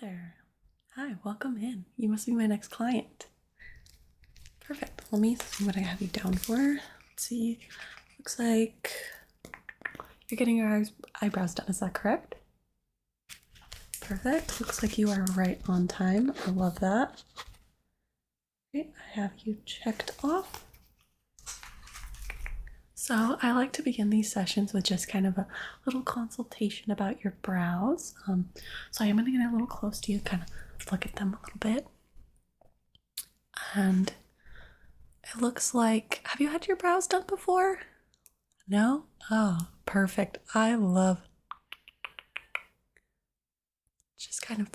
there. Hi, welcome in. You must be my next client. Perfect. Let me see what I have you down for. Let's see. Looks like you're getting your eyebrows done. Is that correct? Perfect. Looks like you are right on time. I love that. Okay, I have you checked off. So I like to begin these sessions with just kind of a little consultation about your brows. So I am going to get a little close to you, kind of look at them a little bit. And it looks like, have you had your brows done before? No? Oh, perfect. I love just kind of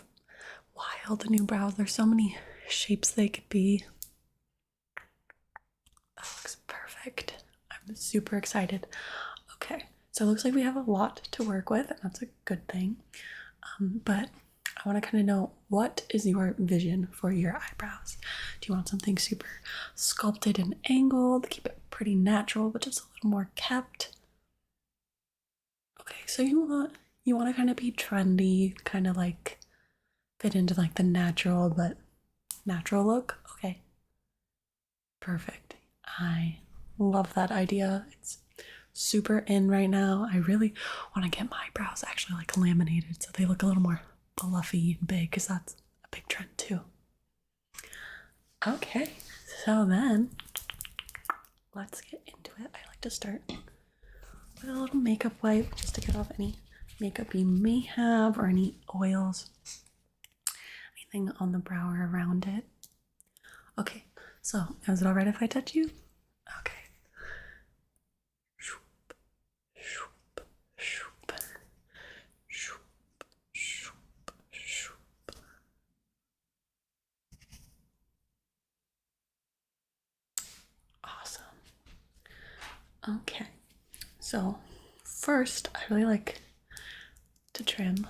wild new brows. There's so many shapes they could be. That looks perfect. I'm super excited. Okay, so it looks like we have a lot to work with, and that's a good thing. But I want to kind of know, what is your vision for your eyebrows? Do you want something super sculpted and angled, keep it pretty natural, but just a little more kept? Okay, so you want to kind of be trendy, kind of like fit into like the natural but natural look. Okay, perfect. I love that idea. It's super in right now. I really want to get my brows actually like laminated so they look a little more fluffy and big, because that's a big trend too. Okay, so then let's get into it. I like to start with a little makeup wipe just to get off any makeup you may have or any oils, anything on the brow or around it. Okay, so is it all right if I touch you? Okay. Awesome. Okay, so first I really like to trim the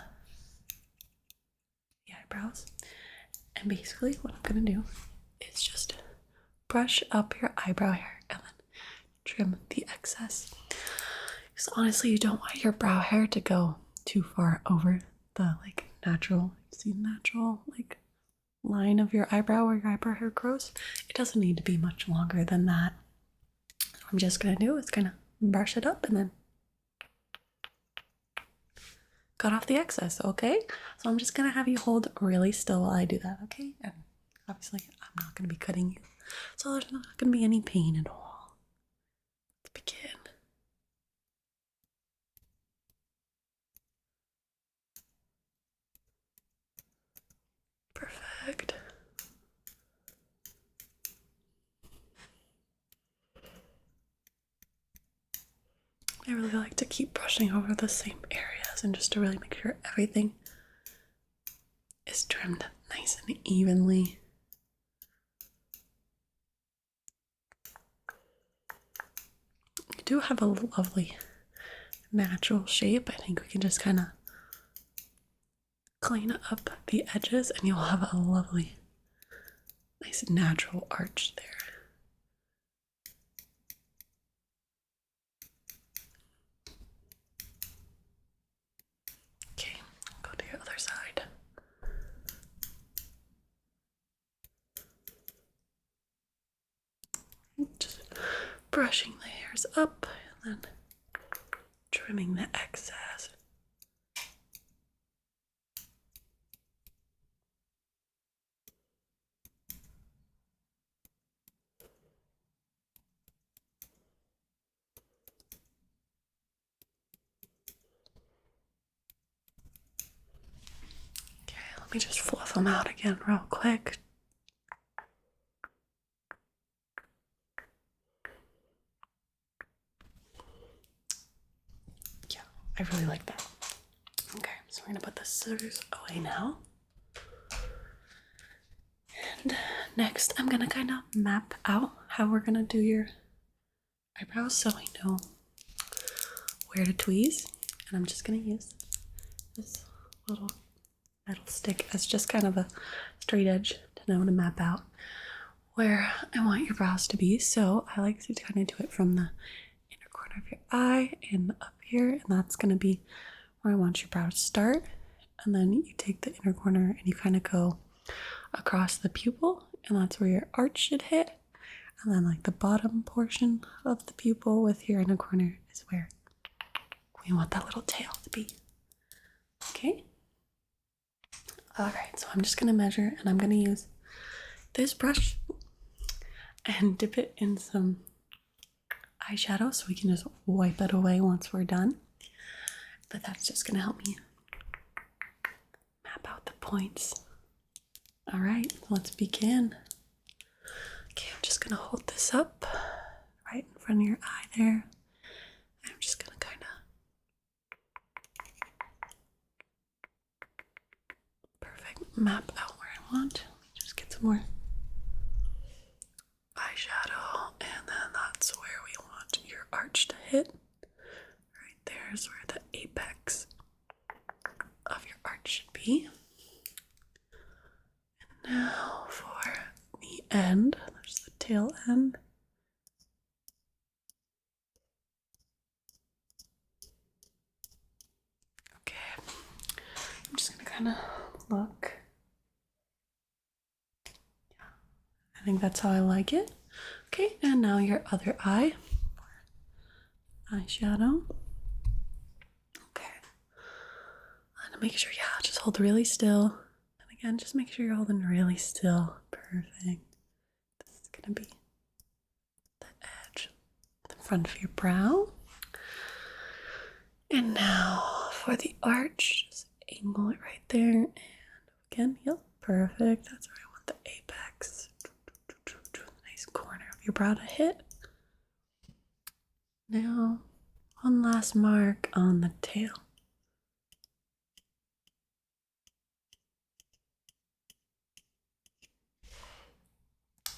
eyebrows, and basically what I'm gonna do is just brush up your eyebrow hair and then trim the excess, because honestly you don't want your brow hair to go too far over the like natural like line of your eyebrow where your eyebrow hair grows. It doesn't need to be much longer than that. What I'm just gonna do is kind of brush it up and then cut off the excess. Okay, so I'm just gonna have you hold really still while I do that. Okay, and obviously I'm not gonna be cutting you, so there's not gonna be any pain at all. Let's begin. Perfect. I really like to keep brushing over the same areas and just to really make sure everything is trimmed nice and evenly. You do have a lovely natural shape. I think we can just kind of clean up the edges and you'll have a lovely, nice natural arch there. Okay, go to your other side. Just brushing the hairs up and then trimming the excess. Okay, let me just fluff them out again real quick. Yeah, I really like that. Okay, so we're gonna put the scissors away now. And next, I'm gonna kind of map out how we're gonna do your eyebrows so we know where to tweeze. And I'm just gonna use this little metal stick as just kind of a straight edge to know to map out where I want your brows to be. So I like to kind of do it from the inner corner of your eye and up here, and that's gonna be where I want your brow to start. and then you take the inner corner and you kind of go across the pupil, and that's where your arch should hit. And then like the bottom portion of the pupil with your inner corner is where we want that little tail to be. Okay? Alright, so I'm just gonna measure, and I'm gonna use this brush and dip it in some eyeshadow so we can just wipe it away once we're done. But that's just gonna help me map out the points. Alright, let's begin. Okay, I'm just gonna hold this up right in front of your eye there. I'm just gonna kind of perfect map out where I want. Let me just get some more eyeshadow, and then that's where we want your arch to hit. Right there is where the apex of your arch should be. And now for the end, there's the tail end. Okay, I'm just gonna kind of look. Yeah, I think that's how I like it. Okay, and now your other eye. Eyeshadow. Okay. And make sure, yeah, just hold really still. And again, just make sure you're holding really still. Perfect. This is gonna be the edge, the front of your brow. And now for the arch, just angle it right there. And again, yep, perfect. That's where I want the apex. Nice corner of your brow to hit. Now, one last mark on the tail.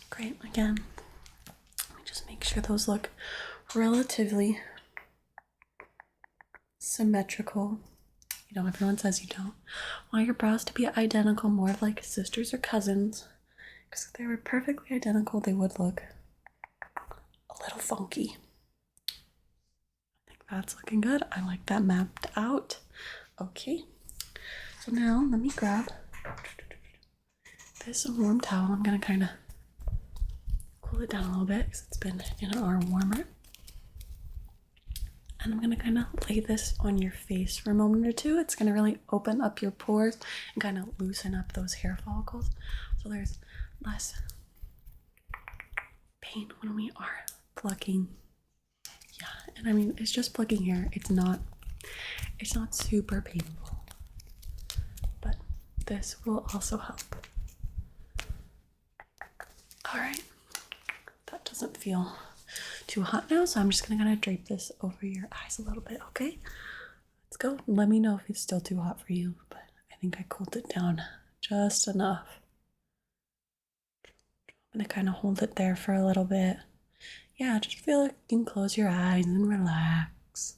Great, again, let me just make sure those look relatively symmetrical. You know, everyone says you don't want your brows to be identical, more like sisters or cousins, because if they were perfectly identical, they would look a little funky. I think that's looking good. I like that mapped out. Okay, so now let me grab this warm towel. I'm gonna kind of cool it down a little bit because it's been in our warmer. And I'm gonna kind of lay this on your face for a moment or two. It's gonna really open up your pores and kind of loosen up those hair follicles, so there's less pain when we are plucking. Yeah, and I mean, it's just plucking hair. It's not super painful, but this will also help. All right, that doesn't feel too hot now, so I'm just gonna kind of drape this over your eyes a little bit. Okay, let's go. Let me know if it's still too hot for you, but I think I cooled it down just enough. I'm gonna kind of hold it there for a little bit. Yeah, just feel like you can close your eyes and relax.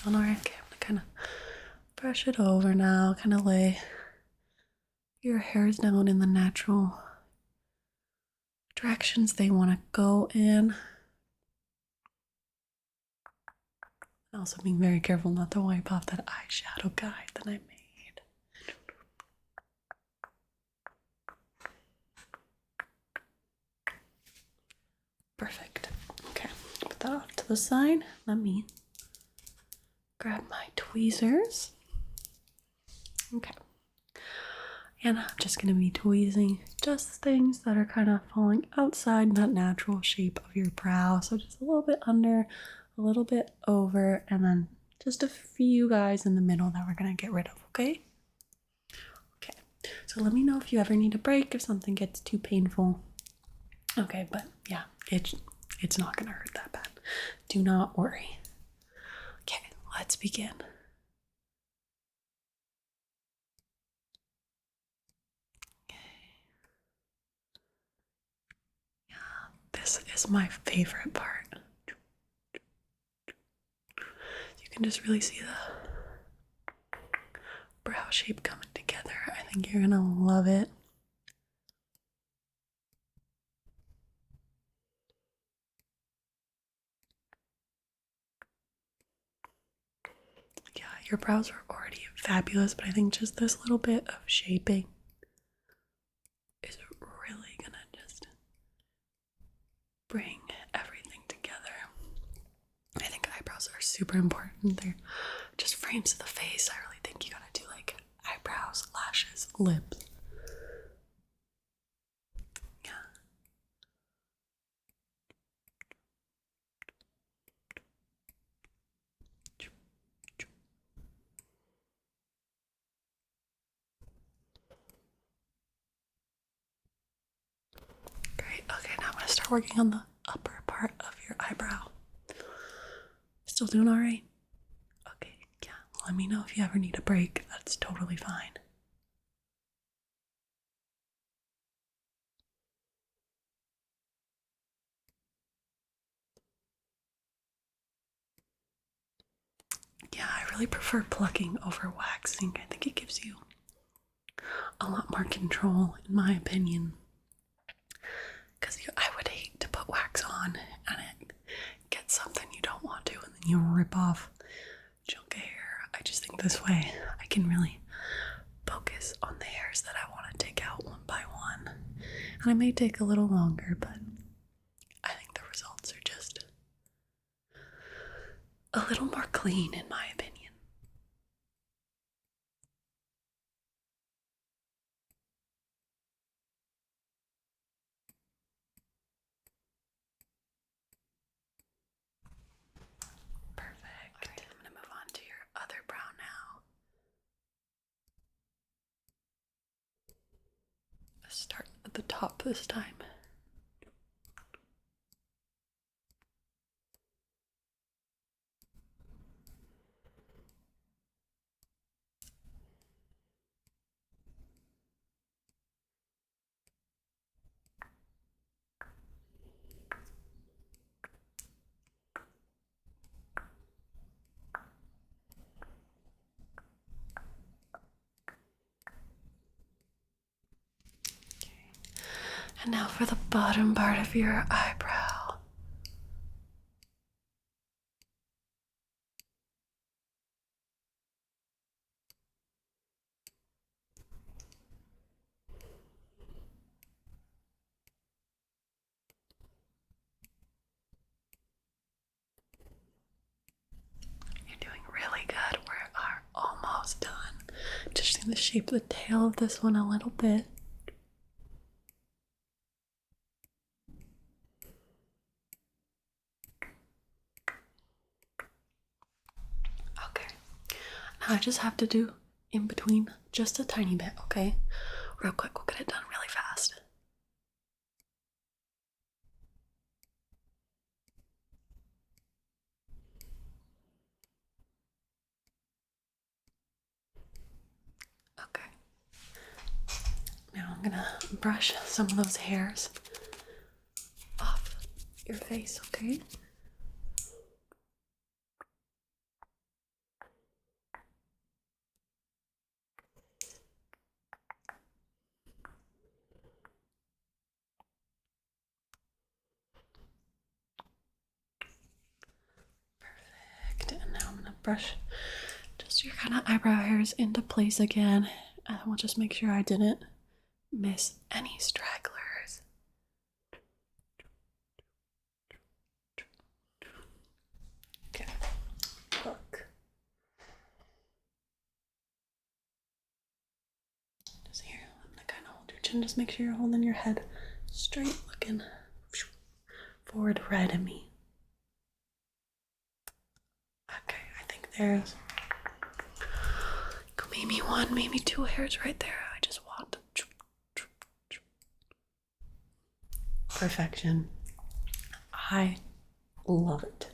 All right, okay, I'm gonna kind of brush it over now, kind of lay your hairs down in the natural directions they want to go in. Also being very careful not to wipe off that eyeshadow guide that I made. Perfect. Okay, put that off to the side. Let me grab my tweezers. Okay. And I'm just going to be tweezing just things that are kind of falling outside that natural shape of your brow. So just a little bit under, a little bit over, and then just a few guys in the middle that we're going to get rid of, okay? Okay, so let me know if you ever need a break, if something gets too painful. Okay, but yeah, it's not going to hurt that bad. Do not worry. Okay, let's begin. This is my favorite part. You can just really see the brow shape coming together. I think you're gonna love it. your brows are already fabulous, but I think just this little bit of shaping is really gonna just bring everything together. I think eyebrows are super important. They're just frames of the face. I really think you gotta do like eyebrows, lashes, lips. Yeah. Great. Okay, now I'm gonna start working on the upper part of your eyebrow. Still doing all right? Okay, yeah. Let me know if you ever need a break. That's totally fine. Yeah, I really prefer plucking over waxing. I think it gives you a lot more control, in my opinion. Because I would hate to put wax on and it gets something you don't want to, and then you rip off chunk of hair. I just think this way I can really focus on the hairs that I want to take out one by one. And it may take a little longer, but I think the results are just a little more clean, in my opinion. Perfect. Right, I'm going to move on to your other brow now. Let's start at the top this time. And now for the bottom part of your eyebrow. You're doing really good. We are almost done. Just in the shape of the tail of this one a little bit. Okay. Now I just have to do in between just a tiny bit, okay? Real quick, we'll get it done really fast. Okay. Now I'm gonna brush some of those hairs off your face, okay? Perfect. And now I'm gonna brush just your kind of eyebrow hairs into place again. And we'll just make sure I didn't miss any stragglers. Okay. Look. Just here, I'm gonna kind of hold your chin. Just make sure you're holding your head straight, looking forward right at me. Okay, I think there's maybe one, maybe two hairs right there. I just want perfection. I love it.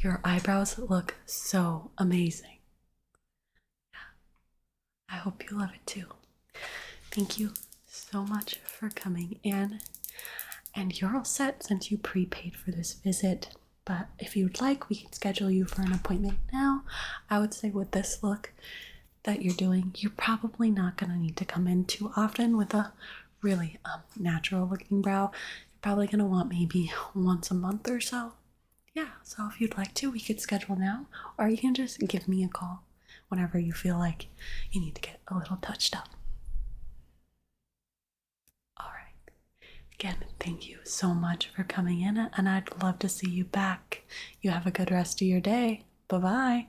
Your eyebrows look so amazing. I hope you love it too. Thank you so much for coming in. And you're all set since you prepaid for this visit. But if you'd like, we can schedule you for an appointment now. I would say with this look that you're doing, you're probably not going to need to come in too often with a really natural looking brow. You're probably going to want maybe once a month or so. Yeah, so if you'd like to, we could schedule now, or you can just give me a call whenever you feel like you need to get a little touched up. All right. Again, thank you so much for coming in, and I'd love to see you back. You have a good rest of your day. Bye-bye.